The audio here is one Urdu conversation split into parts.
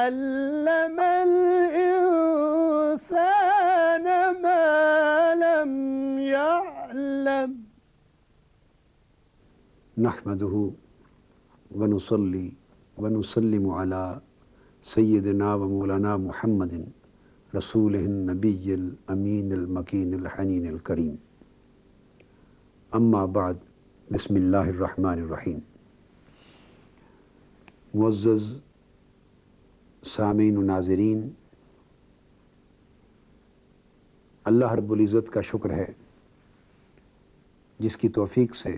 علم الإنسان ما لم يعلم نحمده ونصلي ونسلم على سيدنا ومولانا محمد رسوله النبي الأمين المكين الحنين الكريم اما بعد بسم اللہ الرحمن الرحیم۔ معزز سامعین و ناظرین، اللہ رب العزت کا شکر ہے جس کی توفیق سے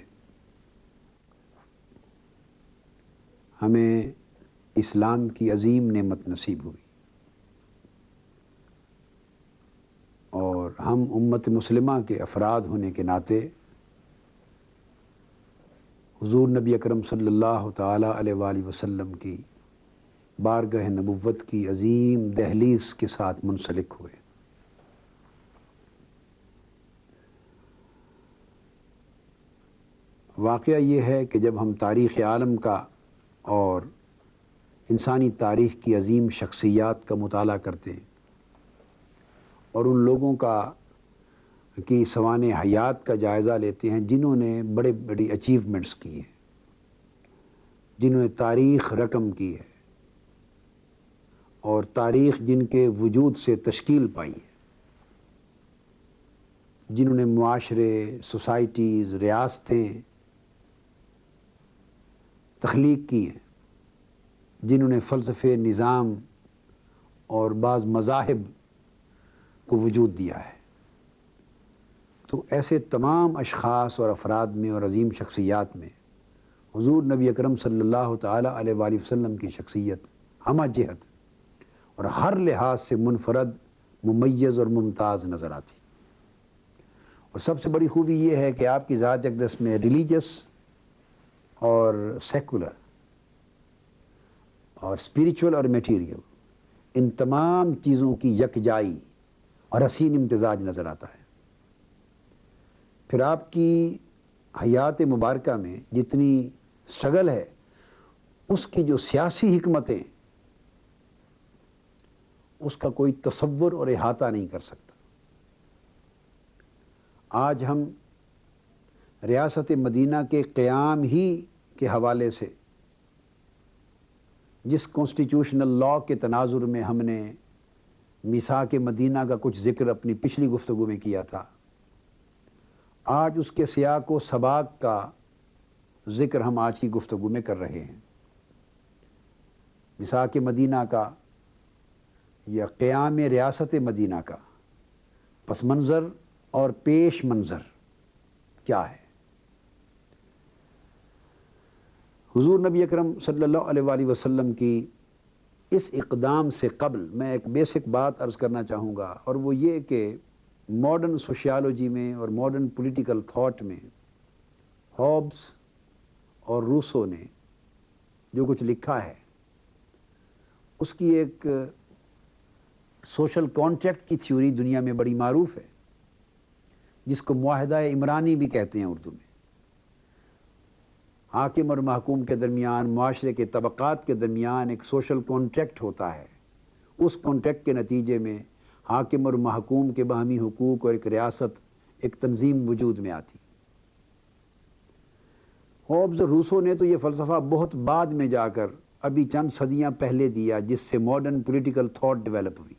ہمیں اسلام کی عظیم نعمت نصیب ہوئی اور ہم امت مسلمہ کے افراد ہونے کے ناطے حضور نبی اکرم صلی اللہ تعالیٰ علیہ وآلہ وسلم کی بارگاہ نبوت کی عظیم دہلیز کے ساتھ منسلک ہوئے۔ واقعہ یہ ہے کہ جب ہم تاریخ عالم کا اور انسانی تاریخ کی عظیم شخصیات کا مطالعہ کرتے ہیں اور ان لوگوں کی سوانح حیات کا جائزہ لیتے ہیں جنہوں نے بڑے بڑی اچیومنٹس کی ہیں، جنہوں نے تاریخ رقم کی ہے اور تاریخ جن کے وجود سے تشکیل پائی ہے، جنہوں نے معاشرے، سوسائٹیز، ریاستیں تخلیق کی ہیں، جنہوں نے فلسفے، نظام اور بعض مذاہب کو وجود دیا ہے، تو ایسے تمام اشخاص اور افراد میں اور عظیم شخصیات میں حضور نبی اکرم صلی اللہ تعالیٰ علیہ وآلہ وسلم کی شخصیت ہمہ جہت اور ہر لحاظ سے منفرد، ممیز اور ممتاز نظر آتی۔ اور سب سے بڑی خوبی یہ ہے کہ آپ کی ذات اقدس میں ریلیجس اور سیکولر اور اسپریچول اور میٹیریل، ان تمام چیزوں کی یکجائی اور حسین امتزاج نظر آتا ہے۔ پھر آپ کی حیات مبارکہ میں جتنی سٹرگل ہے، اس کی جو سیاسی حکمتیں، اس کا کوئی تصور اور احاطہ نہیں کر سکتا۔ آج ہم ریاست مدینہ کے قیام ہی کے حوالے سے جس کانسٹیٹیوشنل لاء کے تناظر میں ہم نے میثاق مدینہ کا کچھ ذکر اپنی پچھلی گفتگو میں کیا تھا، آج اس کے سیاق و سباق کا ذکر ہم آج کی گفتگو میں کر رہے ہیں۔ میثاق مدینہ کا یا قیام ریاست مدینہ کا پس منظر اور پیش منظر کیا ہے؟ حضور نبی اکرم صلی اللہ علیہ وآلہ وسلم کی اس اقدام سے قبل میں ایک بیسک بات عرض کرنا چاہوں گا، اور وہ یہ کہ ماڈرن سوشیالوجی میں اور ماڈرن پولیٹیکل تھاٹ میں ہابس اور روسو نے جو کچھ لکھا ہے، اس کی ایک سوشل کانٹریکٹ کی تھیوری دنیا میں بڑی معروف ہے، جس کو معاہدہ عمرانی بھی کہتے ہیں اردو میں۔ حاکم اور محکوم کے درمیان، معاشرے کے طبقات کے درمیان ایک سوشل کانٹریکٹ ہوتا ہے، اس کانٹریکٹ کے نتیجے میں حاکم اور محکوم کے باہمی حقوق اور ایک ریاست، ایک تنظیم وجود میں آتی۔ ہوبز اور روسو نے تو یہ فلسفہ بہت بعد میں جا کر ابھی چند صدیاں پہلے دیا، جس سے ماڈرن پولیٹیکل تھاٹ ڈیولپ ہوئی۔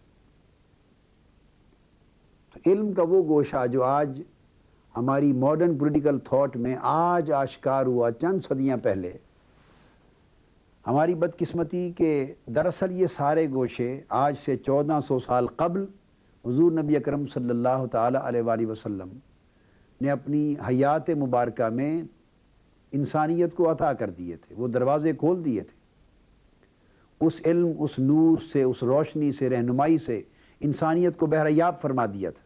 تو علم کا وہ گوشہ جو آج ہماری ماڈرن پولیٹیکل تھاٹ میں آج آشکار ہوا، چند صدیاں پہلے ہماری بدقسمتی کہ دراصل یہ سارے گوشے آج سے 1400 سال قبل حضور نبی اکرم صلی اللہ تعالیٰ علیہ وآلہ وسلم نے اپنی حیات مبارکہ میں انسانیت کو عطا کر دیے تھے، وہ دروازے کھول دیے تھے۔ اس علم، اس نور سے، اس روشنی سے، رہنمائی سے انسانیت کو بہرہ یاب فرما دیا تھا۔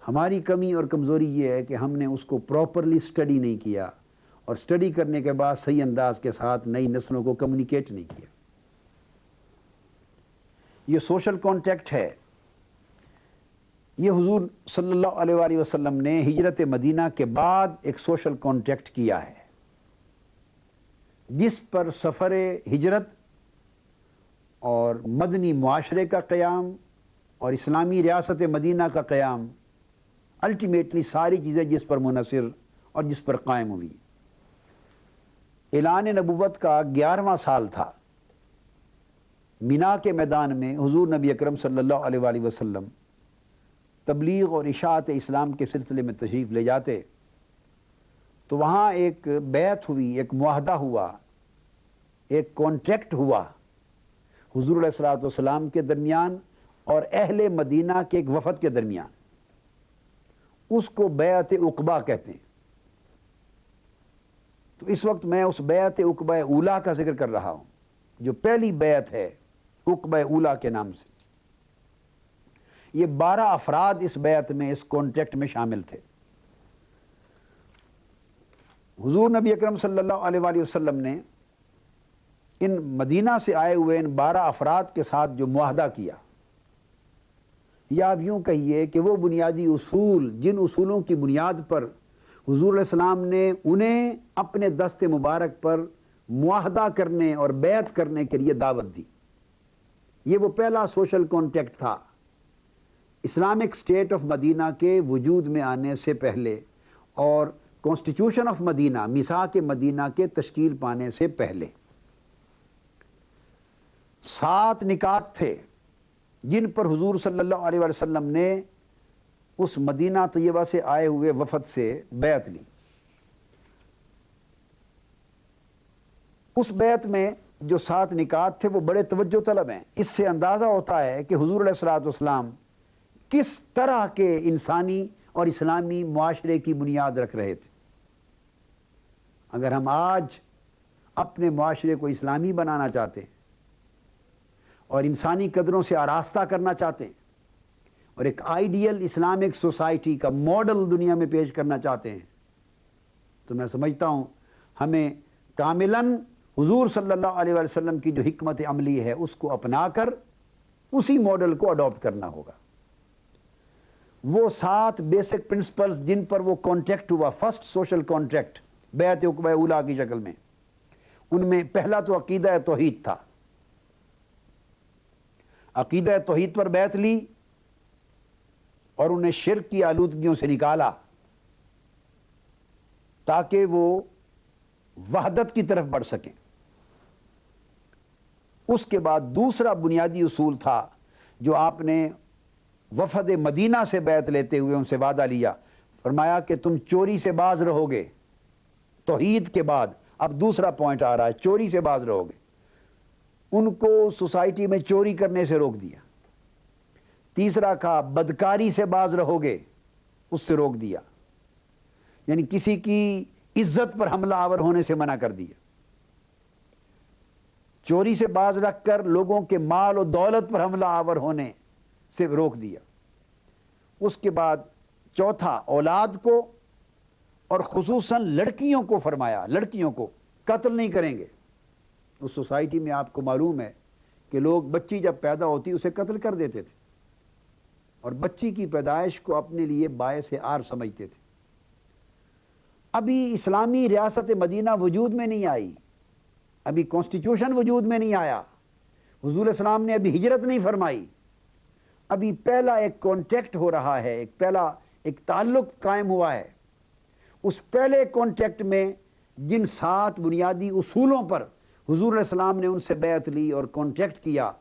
ہماری کمی اور کمزوری یہ ہے کہ ہم نے اس کو پراپرلی سٹڈی نہیں کیا، اور سٹڈی کرنے کے بعد صحیح انداز کے ساتھ نئی نسلوں کو کمیونیکیٹ نہیں کیا۔ یہ سوشل کانٹیکٹ ہے، یہ حضور صلی اللہ علیہ وآلہ وسلم نے ہجرت مدینہ کے بعد ایک سوشل کانٹیکٹ کیا ہے، جس پر سفر ہجرت اور مدنی معاشرے کا قیام اور اسلامی ریاست مدینہ کا قیام، الٹیمیٹلی ساری چیزیں جس پر منحصر اور جس پر قائم ہوئی۔ اعلان نبوت کا 11واں سال تھا۔ مینا کے میدان میں حضور نبی اکرم صلی اللہ علیہ وآلہ وسلم تبلیغ اور اشاعت اسلام کے سلسلے میں تشریف لے جاتے تو وہاں ایک بیعت ہوئی، ایک معاہدہ ہوا، ایک کانٹریکٹ ہوا حضور علیہ الصلوۃ والسلام کے درمیان اور اہل مدینہ کے ایک وفد کے درمیان۔ اس کو بیعت عقبہ کہتے ہیں۔ تو اس وقت میں اس بیعت عقبہ اولیٰ کا ذکر کر رہا ہوں، جو پہلی بیعت ہے عقبہ اولیٰ کے نام سے۔ یہ 12 افراد اس بیعت میں، اس کانٹریکٹ میں شامل تھے۔ حضور نبی اکرم صلی اللہ علیہ وآلہ وسلم نے ان مدینہ سے آئے ہوئے ان 12 افراد کے ساتھ جو معاہدہ کیا، یا آپ یوں کہیے کہ وہ بنیادی اصول، جن اصولوں کی بنیاد پر حضور علیہ السلام نے انہیں اپنے دست مبارک پر معاہدہ کرنے اور بیعت کرنے کے لیے دعوت دی، یہ وہ پہلا سوشل کانٹیکٹ تھا اسلامک اسٹیٹ آف مدینہ کے وجود میں آنے سے پہلے اور کانسٹیٹیوشن آف مدینہ، میثاق مدینہ کے تشکیل پانے سے پہلے۔ 7 نکات تھے جن پر حضور صلی اللہ علیہ وسلم نے اس مدینہ طیبہ سے آئے ہوئے وفد سے بیعت لی۔ اس بیعت میں جو 7 نکات تھے وہ بڑے توجہ طلب ہیں۔ اس سے اندازہ ہوتا ہے کہ حضور علیہ الصلوۃ والسلام کس طرح کے انسانی اور اسلامی معاشرے کی بنیاد رکھ رہے تھے۔ اگر ہم آج اپنے معاشرے کو اسلامی بنانا چاہتے ہیں اور انسانی قدروں سے آراستہ کرنا چاہتے ہیں اور ایک آئیڈیل اسلامک سوسائٹی کا ماڈل دنیا میں پیش کرنا چاہتے ہیں، تو میں سمجھتا ہوں ہمیں کاملاً حضور صلی اللہ علیہ وسلم کی جو حکمت عملی ہے اس کو اپنا کر اسی ماڈل کو اڈاپٹ کرنا ہوگا۔ وہ 7 بیسک پرنسپلز جن پر وہ کانٹریکٹ ہوا، فرسٹ سوشل کانٹریکٹ بیعت عقبہ اولیٰ کی شکل میں، ان میں پہلا تو عقیدہ توحید تھا۔ عقیدہ توحید پر بیعت لی اور انہیں شرک کی آلودگیوں سے نکالا تاکہ وہ وحدت کی طرف بڑھ سکیں۔ اس کے بعد دوسرا بنیادی اصول تھا جو آپ نے وفد مدینہ سے بیعت لیتے ہوئے ان سے وعدہ لیا، فرمایا کہ تم چوری سے باز رہو گے۔ توحید کے بعد اب دوسرا پوائنٹ آ رہا ہے، چوری سے باز رہو گے۔ ان کو سوسائٹی میں چوری کرنے سے روک دیا۔ تیسرا کہا بدکاری سے باز رہو گے، اس سے روک دیا، یعنی کسی کی عزت پر حملہ آور ہونے سے منع کر دیا۔ چوری سے باز رکھ کر لوگوں کے مال و دولت پر حملہ آور ہونے سے روک دیا۔ اس کے بعد چوتھا اولاد کو اور خصوصاً لڑکیوں کو فرمایا، لڑکیوں کو قتل نہیں کریں گے۔ اس سوسائٹی میں آپ کو معلوم ہے کہ لوگ بچی جب پیدا ہوتی اسے قتل کر دیتے تھے اور بچی کی پیدائش کو اپنے لیے باعث عار سمجھتے تھے۔ ابھی اسلامی ریاست مدینہ وجود میں نہیں آئی، ابھی کانسٹیٹیوشن وجود میں نہیں آیا، حضور علیہ السلام نے ابھی ہجرت نہیں فرمائی، ابھی پہلا ایک کانٹیکٹ ہو رہا ہے، ایک تعلق قائم ہوا ہے۔ اس پہلے کانٹیکٹ میں جن 7 بنیادی اصولوں پر حضور علیہ السلام نے ان سے بیعت لی اور کانٹیکٹ کیا،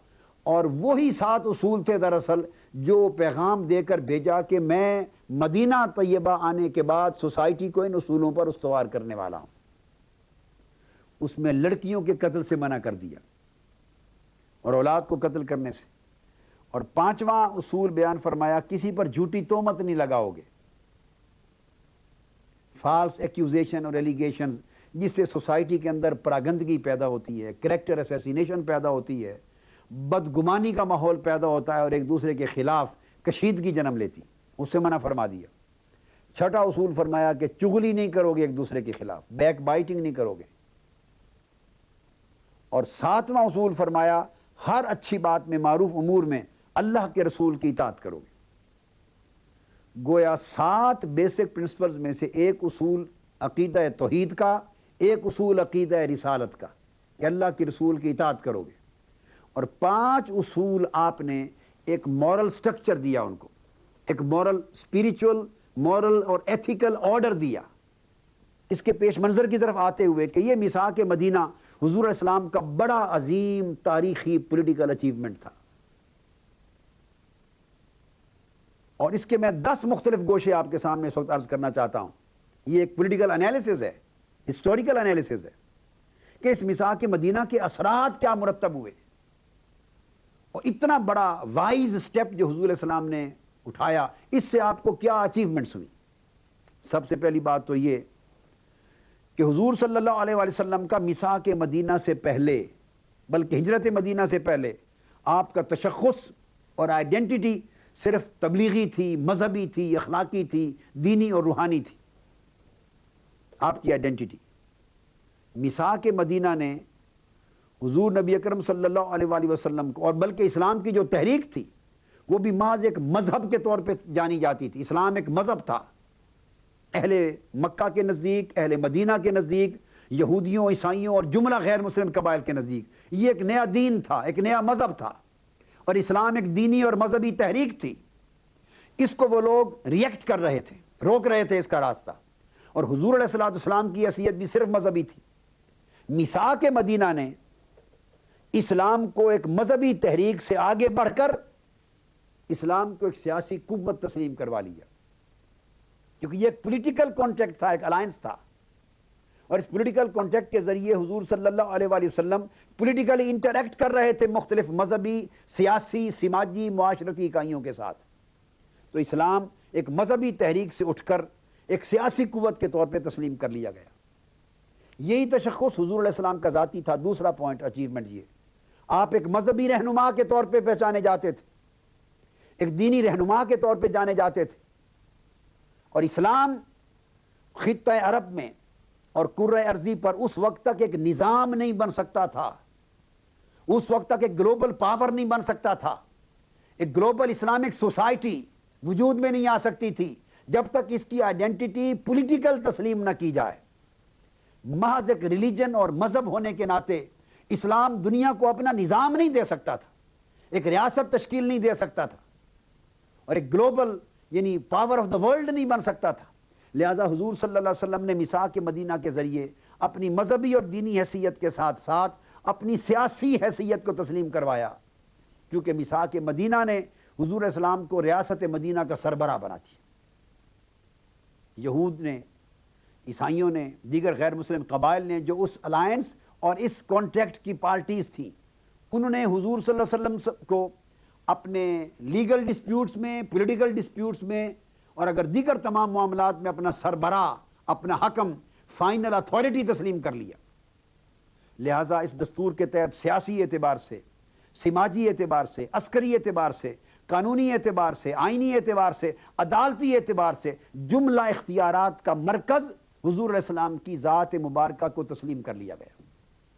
اور وہی 7 اصول تھے دراصل جو پیغام دے کر بھیجا کہ میں مدینہ طیبہ آنے کے بعد سوسائٹی کو ان اصولوں پر استوار کرنے والا ہوں۔ اس میں لڑکیوں کے قتل سے منع کر دیا اور اولاد کو قتل کرنے سے، اور 5واں اصول بیان فرمایا کسی پر جھوٹی تہمت نہیں لگاؤ گے، فالس ایکیوزیشن اور ایلیگیشنز، جس سے سوسائٹی کے اندر پراگندگی پیدا ہوتی ہے، کریکٹر اسیسینیشن پیدا ہوتی ہے، بدگمانی کا ماحول پیدا ہوتا ہے اور ایک دوسرے کے خلاف کشیدگی جنم لیتی، اس سے منع فرما دیا۔ 6واں اصول فرمایا کہ چغلی نہیں کرو گے ایک دوسرے کے خلاف، بیک بائٹنگ نہیں کرو گے، اور 7واں اصول فرمایا ہر اچھی بات میں، معروف امور میں اللہ کے رسول کی اطاعت کرو گے۔ گویا 7 بیسک پرنسپلز میں سے ایک اصول عقیدہ توحید کا، ایک اصول عقیدہ رسالت کا، کہ اللہ کے رسول کی اطاعت کرو گے۔ اور 5 اصول آپ نے ایک مورل سٹرکچر دیا ان کو، ایک مورل اسپیریچول مورل اور ایتھیکل آرڈر دیا۔ اس کے پیش منظر کی طرف آتے ہوئے کہ یہ میثاق مدینہ حضور علیہ السلام کا بڑا عظیم تاریخی پولیٹیکل اچیومنٹ تھا، اور اس کے میں 10 مختلف گوشے آپ کے سامنے اس وقت عرض کرنا چاہتا ہوں۔ یہ ایک پولیٹیکل انالیسز ہے، ہسٹوریکل انالیسز ہے کہ اس میثاق مدینہ کے اثرات کیا مرتب ہوئے، اور اتنا بڑا وائز سٹیپ جو حضور علیہ السلام نے اٹھایا، اس سے آپ کو کیا اچیومنٹس ہوئی۔ سب سے پہلی بات تو یہ کہ حضور صلی اللہ علیہ وآلہ وسلم کا میثاق مدینہ سے پہلے، بلکہ ہجرت مدینہ سے پہلے، آپ کا تشخص اور آئیڈینٹی صرف تبلیغی تھی، مذہبی تھی، اخلاقی تھی، دینی اور روحانی تھی۔ آپ کی آئیڈینٹی میثاق مدینہ نے حضور نبی اکرم صلی اللہ علیہ وآلہ وسلم کو، اور بلکہ اسلام کی جو تحریک تھی وہ بھی محض ایک مذہب کے طور پہ جانی جاتی تھی۔ اسلام ایک مذہب تھا، اہل مکہ کے نزدیک، اہل مدینہ کے نزدیک، یہودیوں، عیسائیوں اور جملہ غیر مسلم قبائل کے نزدیک یہ ایک نیا دین تھا، ایک نیا مذہب تھا، اور اسلام ایک دینی اور مذہبی تحریک تھی۔ اس کو وہ لوگ ریئیکٹ کر رہے تھے، روک رہے تھے اس کا راستہ، اور حضور علیہ السلام کی حیثیت بھی صرف مذہبی تھی۔ میثاق مدینہ نے اسلام کو ایک مذہبی تحریک سے آگے بڑھ کر اسلام کو ایک سیاسی قوت تسلیم کروا لیا، کیونکہ یہ ایک پولیٹیکل کانٹیکٹ تھا، ایک الائنس تھا، اور اس پولیٹیکل کانٹیکٹ کے ذریعے حضور صلی اللہ علیہ وآلہ وسلم پولیٹیکلی انٹریکٹ کر رہے تھے مختلف مذہبی، سیاسی، سماجی، معاشرتی اکائیوں کے ساتھ۔ تو اسلام ایک مذہبی تحریک سے اٹھ کر ایک سیاسی قوت کے طور پہ تسلیم کر لیا گیا۔ یہی تشخص حضور علیہ السلام کا ذاتی تھا۔ دوسرا پوائنٹ، اچیومنٹ، یہ آپ ایک مذہبی رہنما کے طور پہ پہچانے جاتے تھے، ایک دینی رہنما کے طور پہ جانے جاتے تھے، اور اسلام خطہ عرب میں اور کرۂ ارضی پر اس وقت تک ایک نظام نہیں بن سکتا تھا، اس وقت تک ایک گلوبل پاور نہیں بن سکتا تھا، ایک گلوبل اسلامک سوسائٹی وجود میں نہیں آ سکتی تھی جب تک اس کی آئیڈینٹی پولیٹیکل تسلیم نہ کی جائے۔ محض ایک ریلیجن اور مذہب ہونے کے ناطے اسلام دنیا کو اپنا نظام نہیں دے سکتا تھا، ایک ریاست تشکیل نہیں دے سکتا تھا، اور ایک گلوبل یعنی پاور آف دا ورلڈ نہیں بن سکتا تھا۔ لہذا حضور صلی اللہ علیہ وسلم نے میثاق مدینہ کے ذریعے اپنی مذہبی اور دینی حیثیت کے ساتھ ساتھ اپنی سیاسی حیثیت کو تسلیم کروایا، کیونکہ میثاق مدینہ نے حضور علیہ السلام کو ریاست مدینہ کا سربراہ بنا دیا۔ یہود نے، عیسائیوں نے، دیگر غیر مسلم قبائل نے جو اس الائنس اور اس کانٹریکٹ کی پارٹیز تھیں، انہوں نے حضور صلی اللہ علیہ وسلم کو اپنے لیگل ڈسپیوٹس میں، پولیٹیکل ڈسپیوٹس میں، اور اگر دیگر تمام معاملات میں اپنا سربراہ، اپنا حکم، فائنل اتھارٹی تسلیم کر لیا۔ لہٰذا اس دستور کے تحت سیاسی اعتبار سے، سماجی اعتبار سے، عسکری اعتبار سے، قانونی اعتبار سے، آئینی اعتبار سے، عدالتی اعتبار سے جملہ اختیارات کا مرکز حضور علیہ السلام کی ذات مبارکہ کو تسلیم کر لیا گیا۔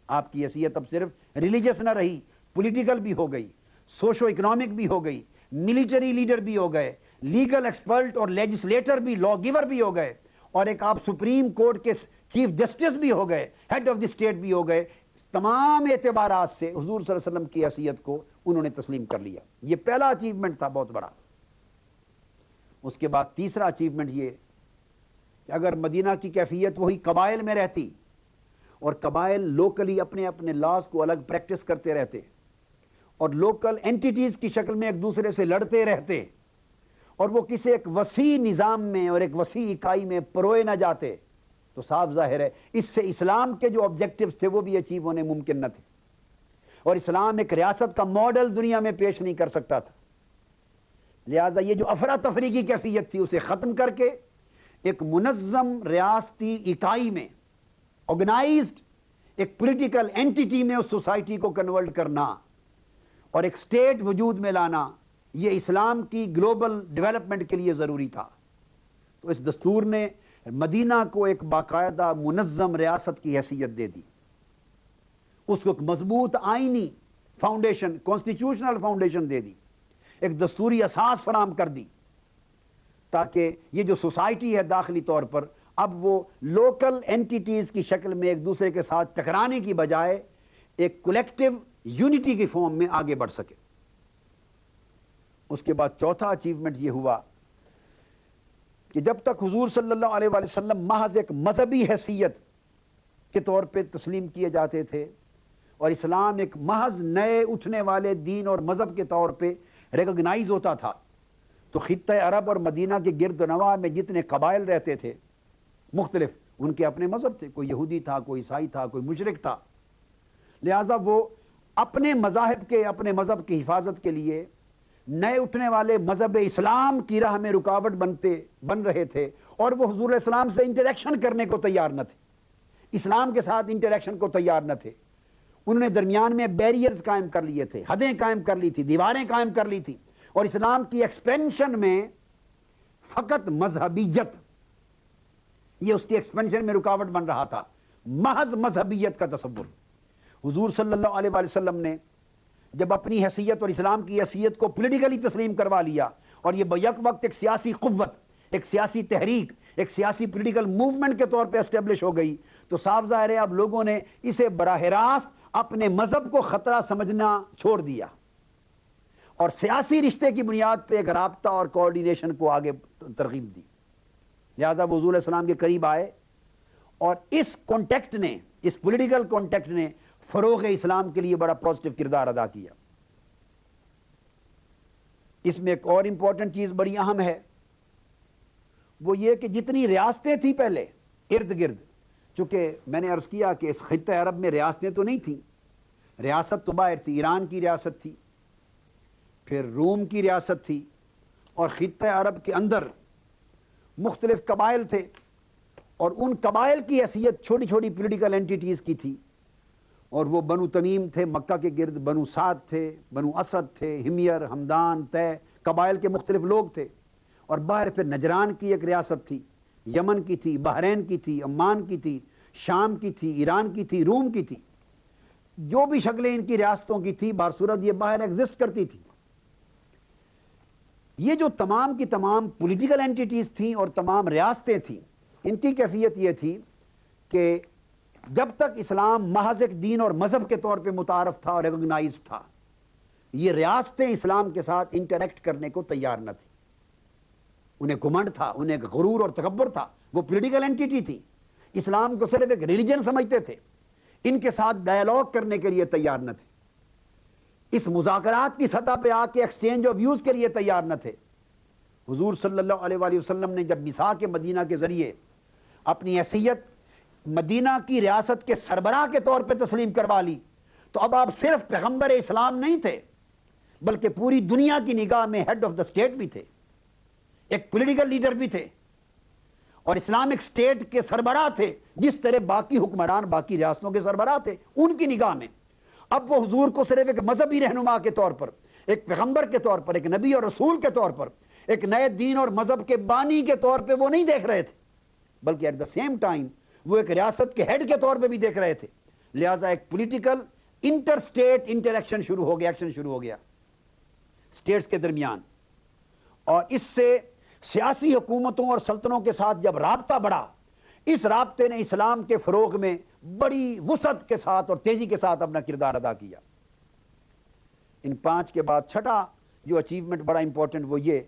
آپ کی حیثیت اب صرف ریلیجس نہ رہی، پولیٹیکل بھی ہو گئی، سوشو اکنامک بھی ہو گئی، ملٹری لیڈر بھی ہو گئے، لیگل ایکسپرٹ اور لیجسلیٹر بھی، لا گیور بھی ہو گئے، اور ایک آپ سپریم کورٹ کے چیف جسٹس بھی ہو گئے، ہیڈ آف دی اسٹیٹ بھی ہو گئے۔ تمام اعتبارات سے حضور صلی اللہ علیہ وسلم کی حیثیت کو انہوں نے تسلیم کر لیا۔ یہ پہلا اچیومنٹ تھا بہت بڑا۔ اس کے بعد تیسرا اچیومنٹ یہ کہ اگر مدینہ کی کیفیت وہی قبائل میں رہتی، اور قبائل لوکلی اپنے اپنے لاز کو الگ پریکٹس کرتے رہتے، اور لوکل اینٹیٹیز کی شکل میں ایک دوسرے سے لڑتے رہتے، اور وہ کسی ایک وسیع نظام میں اور ایک وسیع اکائی میں پروئے نہ جاتے، تو صاف ظاہر ہے اس سے اسلام کے جو آبجیکٹیوز تھے وہ بھی اچیو ہونے ممکن نہ تھے، اور اسلام ایک ریاست کا ماڈل دنیا میں پیش نہیں کر سکتا تھا۔ لہٰذا یہ جو افراتفری کی کیفیت تھی اسے ختم کر کے ایک منظم ریاستی اکائی میں، آرگنائزڈ ایک پولیٹیکل اینٹیٹی میں اس سوسائٹی کو کنورٹ کرنا اور ایک سٹیٹ وجود میں لانا، یہ اسلام کی گلوبل ڈیولپمنٹ کے لیے ضروری تھا۔ تو اس دستور نے مدینہ کو ایک باقاعدہ منظم ریاست کی حیثیت دے دی، اس کو ایک مضبوط آئینی فاؤنڈیشن، کانسٹیٹیوشنل فاؤنڈیشن دے دی، ایک دستوری اساس فراہم کر دی، تاکہ یہ جو سوسائٹی ہے داخلی طور پر اب وہ لوکل اینٹیٹیز کی شکل میں ایک دوسرے کے ساتھ ٹکرانے کی بجائے ایک کولیکٹیو یونٹی کی فارم میں آگے بڑھ سکے۔ اس کے بعد چوتھا اچیومنٹ یہ ہوا کہ جب تک حضور صلی اللہ علیہ وآلہ وسلم محض ایک مذہبی حیثیت کے طور پہ تسلیم کیے جاتے تھے اور اسلام ایک محض نئے اٹھنے والے دین اور مذہب کے طور پہ ریکگنائز ہوتا تھا، تو خطہ عرب اور مدینہ کے گرد و نواح میں جتنے قبائل رہتے تھے مختلف، ان کے اپنے مذہب تھے، کوئی یہودی تھا، کوئی عیسائی تھا، کوئی مشرک تھا، لہٰذا وہ اپنے مذاہب کے، اپنے مذہب کی حفاظت کے لیے نئے اٹھنے والے مذہب اسلام کی راہ میں رکاوٹ بن رہے تھے، اور وہ حضور علیہ السلام سے انٹریکشن کرنے کو تیار نہ تھے، اسلام کے ساتھ انٹریکشن کو تیار نہ تھے۔ انہوں نے درمیان میں بیریئرز قائم کر لیے تھے، حدیں قائم کر لی تھی، دیواریں قائم کر لی تھی، اور اسلام کی ایکسپینشن میں فقط مذہبیت، یہ اس کی ایکسپینشن میں رکاوٹ بن رہا تھا، محض مذہبیت کا تصور۔ حضور صلی اللہ علیہ وآلہ وسلم نے جب اپنی حیثیت اور اسلام کی حیثیت کو پولیٹیکلی تسلیم کروا لیا، اور یہ بیک وقت ایک سیاسی قوت، ایک سیاسی تحریک، ایک سیاسی پولیٹیکل موومنٹ کے طور پہ اسٹیبلش ہو گئی، تو صاف ظاہر ہے اب لوگوں نے اسے براہ راست اپنے مذہب کو خطرہ سمجھنا چھوڑ دیا، اور سیاسی رشتے کی بنیاد پہ ایک رابطہ اور کوارڈینیشن کو آگے ترغیب دی۔ لہذا وہ حضور علیہ السلام کے قریب آئے، اور اس کانٹیکٹ نے، اس پولیٹیکل کانٹیکٹ نے فروغ اسلام کے لیے بڑا پازیٹیو کردار ادا کیا۔ اس میں ایک اور امپورٹنٹ چیز بڑی اہم ہے، وہ یہ کہ جتنی ریاستیں تھیں پہلے ارد گرد، چونکہ میں نے عرض کیا کہ اس خطہ عرب میں ریاستیں تو نہیں تھیں، ریاست تو باہر تھی، ایران کی ریاست تھی، پھر روم کی ریاست تھی، اور خطہ عرب کے اندر مختلف قبائل تھے، اور ان قبائل کی حیثیت چھوٹی چھوٹی پولیٹیکل اینٹیٹیز کی تھی، اور وہ بنو تمیم تھے مکہ کے گرد، بنو سعد تھے، بنو اسد تھے، ہمیر، ہمدان، طے، قبائل کے مختلف لوگ تھے، اور باہر پھر نجران کی ایک ریاست تھی، یمن کی تھی، بحرین کی تھی، عمان کی تھی، شام کی تھی، ایران کی تھی، روم کی تھی، جو بھی شکلیں ان کی ریاستوں کی تھی، بارصورت یہ باہر ایگزسٹ کرتی تھی۔ یہ جو تمام کی تمام پولیٹیکل اینٹیٹیز تھیں اور تمام ریاستیں تھیں، ان کی کیفیت یہ تھی کہ جب تک اسلام محض ایک دین اور مذہب کے طور پہ متعارف تھا اور ریکگنائز تھا، یہ ریاستیں اسلام کے ساتھ انٹریکٹ کرنے کو تیار نہ تھی، انہیں گھمنڈ تھا، انہیں ایک غرور اور تکبر تھا، وہ پولیٹیکل اینٹیٹی تھی، اسلام کو صرف ایک ریلیجن سمجھتے تھے، ان کے ساتھ ڈائیلاگ کرنے کے لیے تیار نہ تھے، اس مذاکرات کی سطح پہ آ کے ایکسچینج آف ویوز کے لیے تیار نہ تھے۔ حضور صلی اللہ علیہ وآلہ وسلم نے جب میثاق مدینہ کے ذریعے اپنی حیثیت مدینہ کی ریاست کے سربراہ کے طور پہ تسلیم کروا لی، تو اب آپ صرف پیغمبر اسلام نہیں تھے، بلکہ پوری دنیا کی نگاہ میں ہیڈ آف دا اسٹیٹ بھی تھے، ایک پولیٹیکل لیڈر بھی تھے، اور اسلامک اسٹیٹ کے سربراہ تھے، جس طرح باقی حکمران باقی ریاستوں کے سربراہ تھے ان کی نگاہ میں۔ اب وہ حضور کو صرف ایک مذہبی رہنما کے طور پر، ایک پیغمبر کے طور پر، ایک نبی اور رسول کے طور پر، ایک نئے دین اور مذہب کے بانی کے طور پہ وہ نہیں دیکھ رہے تھے، بلکہ ایٹ دا سیم ٹائم وہ ایک ریاست کے ہیڈ کے طور پہ بھی دیکھ رہے تھے۔ لہٰذا ایک پولیٹیکل انٹر اسٹیٹ انٹریکشن شروع ہو گیا، ایکشن شروع ہو گیا اسٹیٹس کے درمیان، اور اس سے سیاسی حکومتوں اور سلطنوں کے ساتھ جب رابطہ بڑھا، اس رابطے نے اسلام کے فروغ میں بڑی وسعت کے ساتھ اور تیزی کے ساتھ اپنا کردار ادا کیا۔ ان 5 کے بعد چھٹا جو اچیومنٹ بڑا امپورٹنٹ وہ یہ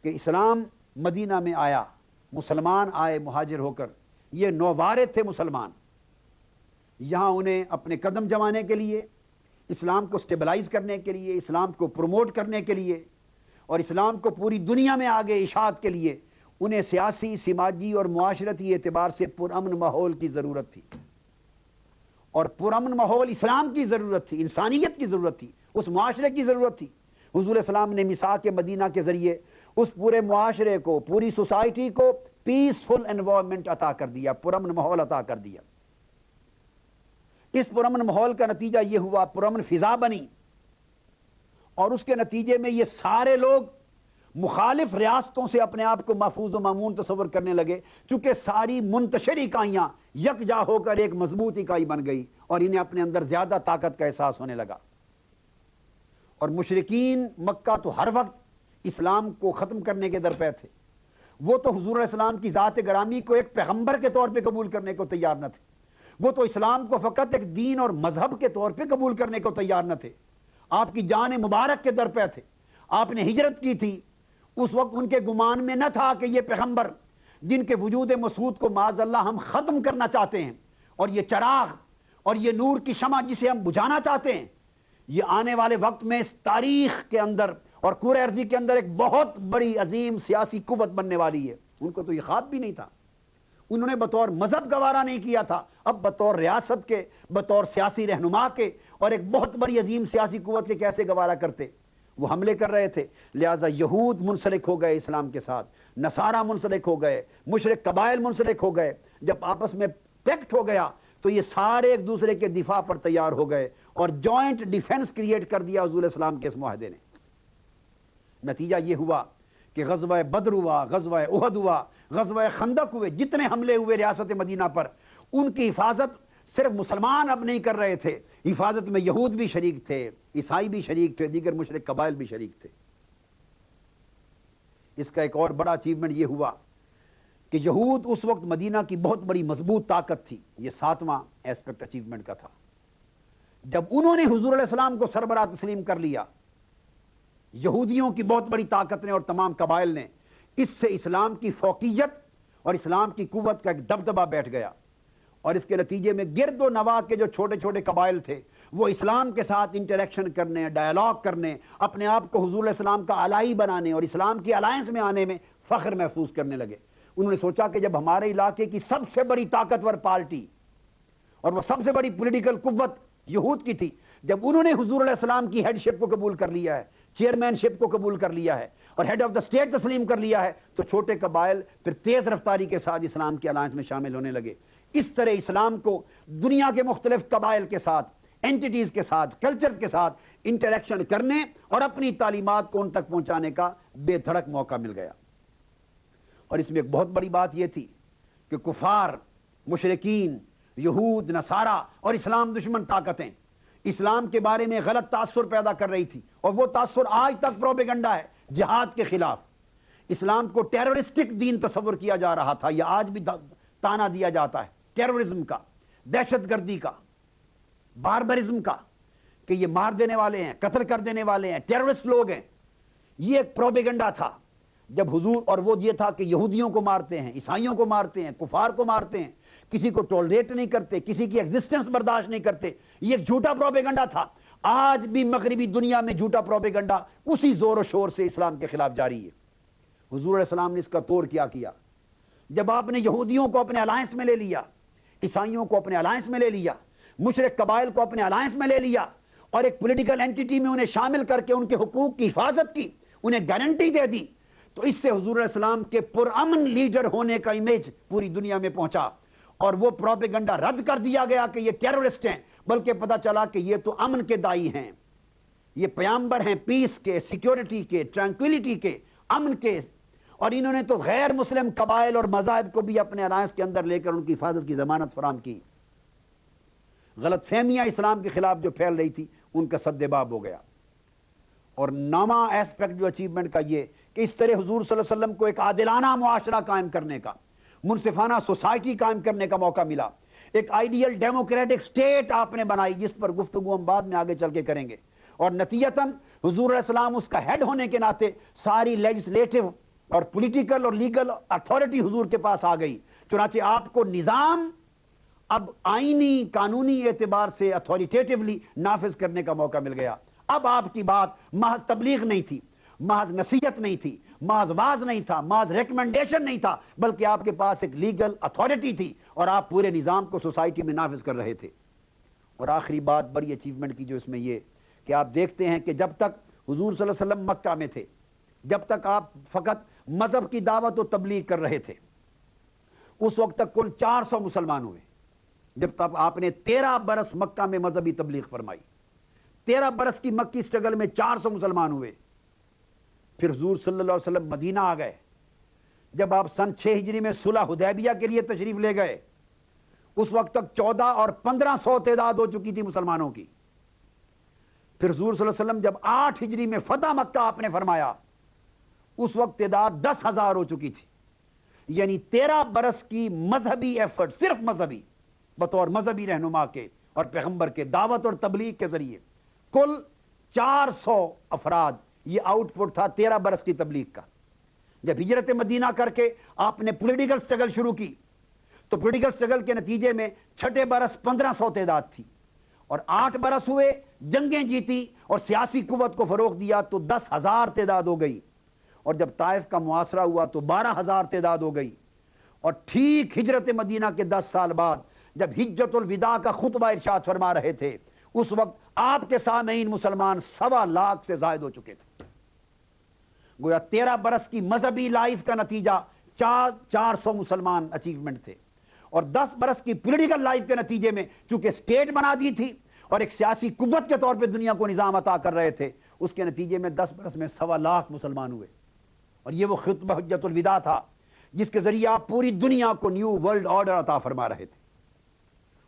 کہ اسلام مدینہ میں آیا، مسلمان آئے مہاجر ہو کر، یہ نووارد تھے مسلمان، یہاں انہیں اپنے قدم جمانے کے لیے، اسلام کو سٹیبلائز کرنے کے لیے، اسلام کو پروموٹ کرنے کے لیے، اور اسلام کو پوری دنیا میں آگے اشاعت کے لیے انہیں سیاسی، سماجی اور معاشرتی اعتبار سے پرامن ماحول کی ضرورت تھی، اور پرامن ماحول اسلام کی ضرورت تھی، انسانیت کی ضرورت تھی، اس معاشرے کی ضرورت تھی۔ حضور السلام نے میثاق مدینہ کے ذریعے اس پورے معاشرے کو، پوری سوسائٹی کو پیسفل انوائرمنٹ عطا کر دیا، پرامن ماحول عطا کر دیا۔ اس پرامن ماحول کا نتیجہ یہ ہوا، پرامن فضا بنی، اور اس کے نتیجے میں یہ سارے لوگ مخالف ریاستوں سے اپنے آپ کو محفوظ و مامون تصور کرنے لگے، چونکہ ساری منتشر اکائیاں یکجا ہو کر ایک مضبوط اکائی بن گئی، اور انہیں اپنے اندر زیادہ طاقت کا احساس ہونے لگا۔ اور مشرکین مکہ تو ہر وقت اسلام کو ختم کرنے کے درپے تھے، وہ تو حضور علیہ السلام کی ذات گرامی کو ایک پیغمبر کے طور پہ قبول کرنے کو تیار نہ تھے، وہ تو اسلام کو فقط ایک دین اور مذہب کے طور پہ قبول کرنے کو تیار نہ تھے، آپ کی جان مبارک کے در پہ تھے، آپ نے ہجرت کی تھی، اس وقت ان کے گمان میں نہ تھا کہ یہ پیغمبر جن کے وجود مسعود کو معاذ اللہ ہم ختم کرنا چاہتے ہیں، اور یہ چراغ اور یہ نور کی شمع جسے ہم بجھانا چاہتے ہیں، یہ آنے والے وقت میں اس تاریخ کے اندر اور کرۂ ارضی کے اندر ایک بہت بڑی عظیم سیاسی قوت بننے والی ہے۔ ان کو تو یہ خواب بھی نہیں تھا، انہوں نے بطور مذہب گوارا نہیں کیا تھا، اب بطور ریاست کے، بطور سیاسی رہنما کے اور ایک بہت بڑی عظیم سیاسی قوت کے کیسے گوارا کرتے؟ وہ حملے کر رہے تھے، لہٰذا یہود منسلک ہو گئے اسلام کے ساتھ، نصارہ منسلک ہو گئے، مشرک قبائل منسلک ہو گئے۔ جب آپس میں پیکٹ ہو گیا تو یہ سارے ایک دوسرے کے دفاع پر تیار ہو گئے اور جوائنٹ ڈیفنس کریٹ کر دیا حضور اسلام کے اس معاہدے نے۔ نتیجہ یہ ہوا کہ غزوہ بدر ہوا، غزوہ احد ہوا، غزوہ خندق ہوئے، جتنے حملے ہوئے ریاست مدینہ پر، ان کی حفاظت صرف مسلمان اب نہیں کر رہے تھے، حفاظت میں یہود بھی شریک تھے، عیسائی بھی شریک تھے، دیگر مشرک قبائل بھی شریک تھے۔ اس کا ایک اور بڑا اچیومنٹ یہ ہوا کہ یہود اس وقت مدینہ کی بہت بڑی مضبوط طاقت تھی، یہ 7واں ایسپیکٹ اچیومنٹ کا تھا۔ جب انہوں نے حضور علیہ السلام کو سربراہ تسلیم کر لیا، یہودیوں کی بہت بڑی طاقت نے اور تمام قبائل نے، اس سے اسلام کی فوقیت اور اسلام کی قوت کا ایک دبدبہ بیٹھ گیا، اور اس کے نتیجے میں گرد و نواح کے جو چھوٹے چھوٹے قبائل تھے وہ اسلام کے ساتھ انٹریکشن کرنے، ڈائلاگ کرنے، اپنے آپ کو حضور علیہ السلام کا الائی بنانے اور اسلام کی الائنس میں آنے میں فخر محسوس کرنے لگے۔ انہوں نے سوچا کہ جب ہمارے علاقے کی سب سے بڑی طاقتور پارٹی اور وہ سب سے بڑی پولیٹیکل قوت یہود کی تھی، جب انہوں نے حضور علیہ السلام کی ہیڈ شپ کو قبول کر لیا ہے، چیئرمین شپ کو قبول کر لیا ہے اور ہیڈ آف دا اسٹیٹ تسلیم کر لیا ہے، تو چھوٹے قبائل پھر تیز رفتاری کے ساتھ اسلام کی الائنس میں شامل ہونے لگے۔ اس طرح اسلام کو دنیا کے مختلف قبائل کے ساتھ، اینٹیٹیز کے ساتھ، کلچرز کے ساتھ انٹریکشن کرنے اور اپنی تعلیمات کو ان تک پہنچانے کا بے دھڑک موقع مل گیا۔ اور اس میں ایک بہت بڑی بات یہ تھی کہ کفار، مشرکین، یہود، نصارہ اور اسلام دشمن طاقتیں اسلام کے بارے میں غلط تاثر پیدا کر رہی تھی، اور وہ تاثر آج تک پروپیگنڈا ہے جہاد کے خلاف۔ اسلام کو ٹیررسٹک دین تصور کیا جا رہا تھا، یہ آج بھی تانا دیا جاتا ہے ٹیررزم کا، دہشت گردی کا، باربرزم کا، کہ یہ مار دینے والے ہیں، قتل کر دینے والے ہیں، ٹیررسٹ لوگ ہیں۔ یہ ایک پروپیگنڈا تھا جب حضور، اور وہ یہ تھا کہ یہودیوں کو مارتے ہیں، عیسائیوں کو مارتے ہیں، کفار کو مارتے ہیں، کسی کو ٹولریٹ نہیں کرتے، کسی کی ایگزسٹنس برداشت نہیں کرتے۔ یہ ایک جھوٹا پروپیگنڈا تھا۔ آج بھی مغربی دنیا میں جھوٹا پروپیگنڈا اسی زور و شور سے اسلام کے خلاف جاری ہے۔ حضور علیہ السلام نے اس کا توڑ کیا کیا؟ جب آپ نے یہودیوں کو اپنے الائنس میں لے لیا، عیسائیوں کو اپنے الائنس میں لے لیا، مشرک قبائل کو اپنے الائنس میں لے لیا، اور ایک پولیٹیکل اینٹیٹی میں انہیں شامل کر کے ان کے حقوق کی حفاظت کی، انہیں گارنٹی دے دی، تو اس سے حضور علیہ السلام کے پرامن لیڈر ہونے کا امیج پوری دنیا میں پہنچا، اور وہ پروپیگنڈا رد کر دیا گیا کہ یہ ٹیررسٹ ہیں، بلکہ پتہ چلا کہ یہ تو امن کے دائی ہیں، یہ پیامبر ہیں پیس کے، سیکیورٹی کے، ٹرانکویلٹی کے، امن کے، اور انہوں نے تو غیر مسلم قبائل اور مذاہب کو بھی اپنے الائنس کے اندر لے کر ان کی حفاظت کی ضمانت فراہم کی۔ غلط فہمیاں اسلام کے خلاف جو پھیل رہی تھی ان کا سد باب ہو گیا۔ اور نواں ایسپیکٹ جو اچیومنٹ کا یہ کہ اس طرح حضور صلی اللہ علیہ وسلم کو ایک عادلانہ معاشرہ قائم کرنے کا، منصفانہ سوسائٹی قائم کرنے کا موقع ملا، ایک آئیڈیل ڈیموکریٹک سٹیٹ آپ نے بنائی، جس پر گفتگو ہم بعد میں آگے چل کے کریں گے، اور نتیجتاً حضور علیہ السلام اس کا ہیڈ ہونے کے ناطے ساری لیجسلیٹو اور پولیٹیکل اور لیگل اتھارٹی حضور کے پاس آ گئی، چنانچہ آپ کو نظام اب آئینی قانونی اعتبار سے اتھارٹیٹیولی نافذ کرنے کا موقع مل گیا۔ اب آپ کی بات محض تبلیغ نہیں تھی، محض نصیحت نہیں تھی، محض واز نہیں تھا، محض ریکمنڈیشن نہیں تھا، بلکہ آپ کے پاس ایک لیگل اتھارٹی تھی اور آپ پورے نظام کو سوسائٹی میں نافذ کر رہے تھے۔ اور آخری بات بڑی اچیومنٹ کی جو اس میں یہ کہ آپ دیکھتے ہیں کہ جب تک حضور صلی اللہ علیہ وسلم مکہ میں تھے، جب تک آپ فقط مذہب کی دعوت و تبلیغ کر رہے تھے، اس وقت تک کل 400 مسلمان ہوئے۔ جب تک آپ نے 13 برس مکہ میں مذہبی تبلیغ فرمائی، 13 برس کی مکی سٹرگل میں 400 مسلمان ہوئے۔ پھر حضور صلی اللہ علیہ وسلم مدینہ آ گئے، جب آپ سن 6 ہجری میں صلح حدیبیہ کے لیے تشریف لے گئے، اس وقت تک 14 اور 1500 تعداد ہو چکی تھی مسلمانوں کی۔ پھر حضور صلی اللہ علیہ وسلم جب 8 ہجری میں فتح مکہ آپ نے فرمایا، اس وقت تعداد 10,000 ہو چکی تھی۔ یعنی 13 برس کی مذہبی ایفرٹ، صرف مذہبی، بطور مذہبی رہنما کے اور پیغمبر کے دعوت اور تبلیغ کے ذریعے کل 400 افراد، یہ آؤٹ پٹ تھا 13 برس کی تبلیغ کا۔ جب ہجرت مدینہ کر کے آپ نے پولیٹیکل سٹرگل شروع کی تو پولیٹیکل سٹرگل کے نتیجے میں چھٹے برس 1500 تعداد تھی، اور 8 برس ہوئے، جنگیں جیتی اور سیاسی قوت کو فروغ دیا تو 10,000 تعداد ہو گئی، اور جب طائف کا محاصرہ ہوا تو 12,000 تعداد ہو گئی، اور ٹھیک ہجرت مدینہ کے 10 سال بعد جب حجت الوداع کا خطبہ ارشاد فرما رہے تھے، اس وقت آپ کے سامعین مسلمان 1.25 لاکھ سے زائد ہو چکے تھے۔ گویا 13 برس کی مذہبی لائف کا نتیجہ 400 مسلمان اچیومنٹ تھے، اور 10 برس کی پولیٹیکل لائف کے نتیجے میں چونکہ اسٹیٹ بنا دی تھی اور ایک سیاسی قوت کے طور پہ دنیا کو نظام عطا کر رہے تھے، اس کے نتیجے میں 10 برس میں 1.25 لاکھ مسلمان ہوئے، اور یہ وہ خطبہ حجت الوداع تھا جس کے ذریعے آپ پوری دنیا کو نیو ورلڈ آرڈر عطا فرما رہے تھے۔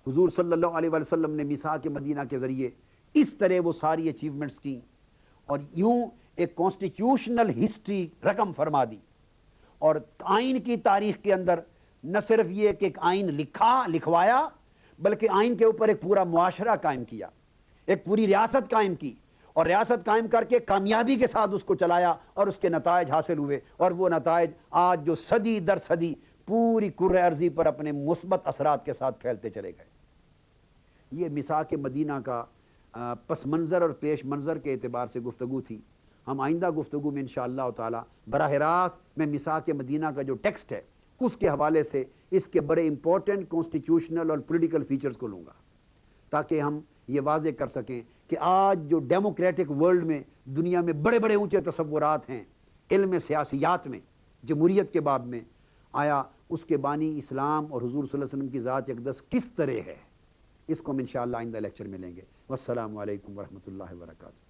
حضور صلی اللہ علیہ وسلم نے میثاق مدینہ کے ذریعے اس طرح وہ ساری اچیومنٹس کی، اور یوں ایک کانسٹیٹیوشنل ہسٹری رقم فرما دی، اور آئین کی تاریخ کے اندر نہ صرف یہ کہ ایک آئین لکھوایا، بلکہ آئین کے اوپر ایک پورا معاشرہ قائم کیا، ایک پوری ریاست قائم کی، اور ریاست قائم کر کے کامیابی کے ساتھ اس کو چلایا، اور اس کے نتائج حاصل ہوئے، اور وہ نتائج آج جو صدی در صدی پوری کرۂ ارضی پر اپنے مثبت اثرات کے ساتھ پھیلتے چلے گئے۔ یہ میثاق مدینہ کا پس منظر اور پیش منظر کے اعتبار سے گفتگو تھی۔ ہم آئندہ گفتگو میں انشاءاللہ تعالی براہ راست میں میثاق مدینہ کا جو ٹیکسٹ ہے اس کے حوالے سے اس کے بڑے امپورٹنٹ کانسٹیٹیوشنل اور پولیٹیکل فیچرز کو لوں گا، تاکہ ہم یہ واضح کر سکیں کہ آج جو ڈیموکریٹک ورلڈ میں دنیا میں بڑے بڑے اونچے تصورات ہیں علم سیاسیات میں، جمہوریت کے باب میں، آیا اس کے بانی اسلام اور حضور صلی اللہ علیہ وسلم کی ذات اقدس کس طرح ہے، اس کو ہم انشاءاللہ آئندہ لیکچر میں لیں گے۔ والسلام علیکم ورحمۃ اللہ وبرکاتہ۔